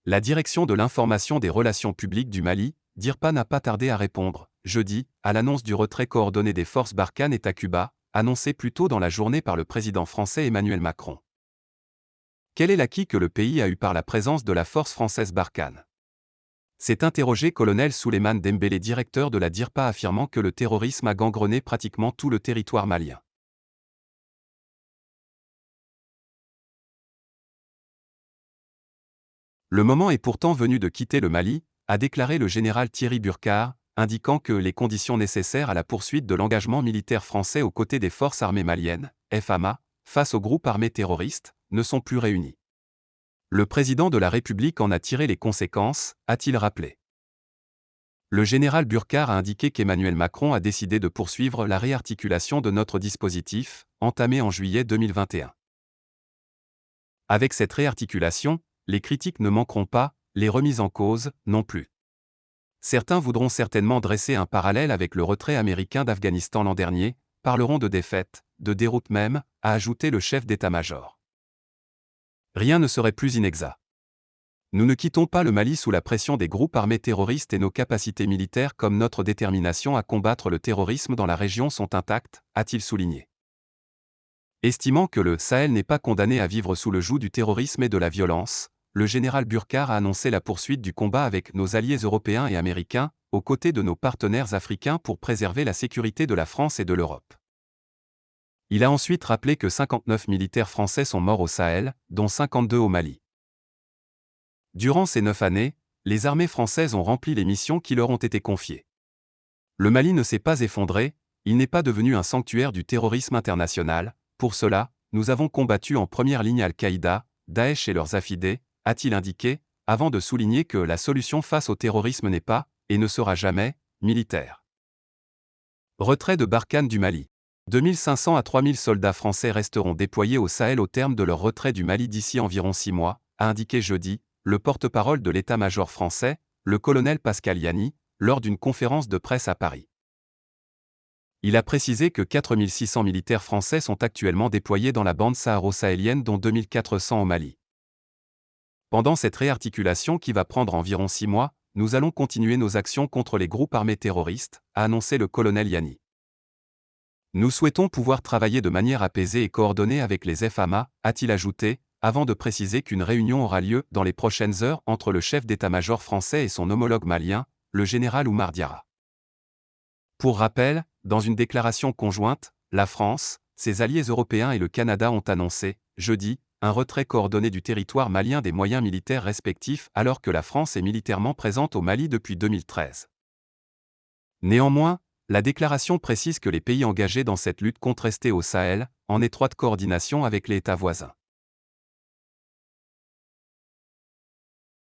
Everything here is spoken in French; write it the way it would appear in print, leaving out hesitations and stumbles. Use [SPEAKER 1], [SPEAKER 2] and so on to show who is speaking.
[SPEAKER 1] La direction de l'information des relations publiques du Mali, DIRPA, n'a pas tardé à répondre, jeudi, à l'annonce du retrait coordonné des forces Barkhane et Takuba, annoncé plus tôt dans la journée par le président français Emmanuel Macron. Quel est l'acquis que le pays a eu par la présence de la force française Barkhane? S'est interrogé colonel Souleymane Dembélé, directeur de la DIRPA, affirmant que le terrorisme a gangrené pratiquement tout le territoire malien. Le moment est pourtant venu de quitter le Mali, a déclaré le général Thierry Burkhard, indiquant que les conditions nécessaires à la poursuite de l'engagement militaire français aux côtés des forces armées maliennes, FAMA, face aux groupes armés terroristes, ne sont plus réunies. Le président de la République en a tiré les conséquences, a-t-il rappelé. Le général Burkhard a indiqué qu'Emmanuel Macron a décidé de poursuivre la réarticulation de notre dispositif, entamé en juillet 2021. Avec cette réarticulation, les critiques ne manqueront pas, les remises en cause, non plus. Certains voudront certainement dresser un parallèle avec le retrait américain d'Afghanistan l'an dernier, parleront de défaite, de déroute même, a ajouté le chef d'état-major. Rien ne serait plus inexact. Nous ne quittons pas le Mali sous la pression des groupes armés terroristes et nos capacités militaires comme notre détermination à combattre le terrorisme dans la région sont intactes, a-t-il souligné. Estimant que le Sahel n'est pas condamné à vivre sous le joug du terrorisme et de la violence, le général Burkhard a annoncé la poursuite du combat avec nos alliés européens et américains, aux côtés de nos partenaires africains pour préserver la sécurité de la France et de l'Europe. Il a ensuite rappelé que 59 militaires français sont morts au Sahel, dont 52 au Mali. Durant ces 9 années, les armées françaises ont rempli les missions qui leur ont été confiées. Le Mali ne s'est pas effondré, il n'est pas devenu un sanctuaire du terrorisme international. Pour cela, nous avons combattu en première ligne Al-Qaïda, Daesh et leurs affidés, a-t-il indiqué, avant de souligner que la solution face au terrorisme n'est pas, et ne sera jamais, militaire. Retrait de Barkhane du Mali. 2500 à 3000 soldats français resteront déployés au Sahel au terme de leur retrait du Mali d'ici environ 6 mois, a indiqué jeudi, le porte-parole de l'état-major français, le colonel Pascal Yanny, lors d'une conférence de presse à Paris. Il a précisé que 4600 militaires français sont actuellement déployés dans la bande saharo-sahélienne dont 2400 au Mali. Pendant cette réarticulation qui va prendre environ 6 mois, nous allons continuer nos actions contre les groupes armés terroristes, a annoncé le colonel Yanny. Nous souhaitons pouvoir travailler de manière apaisée et coordonnée avec les FAMA, a-t-il ajouté, avant de préciser qu'une réunion aura lieu dans les prochaines heures entre le chef d'état-major français et son homologue malien, le général Oumar Diarra. Pour rappel, dans une déclaration conjointe, la France, ses alliés européens et le Canada ont annoncé, jeudi, un retrait coordonné du territoire malien des moyens militaires respectifs alors que la France est militairement présente au Mali depuis 2013. Néanmoins, la déclaration précise que les pays engagés dans cette lutte comptent rester au Sahel, en étroite coordination avec les États voisins.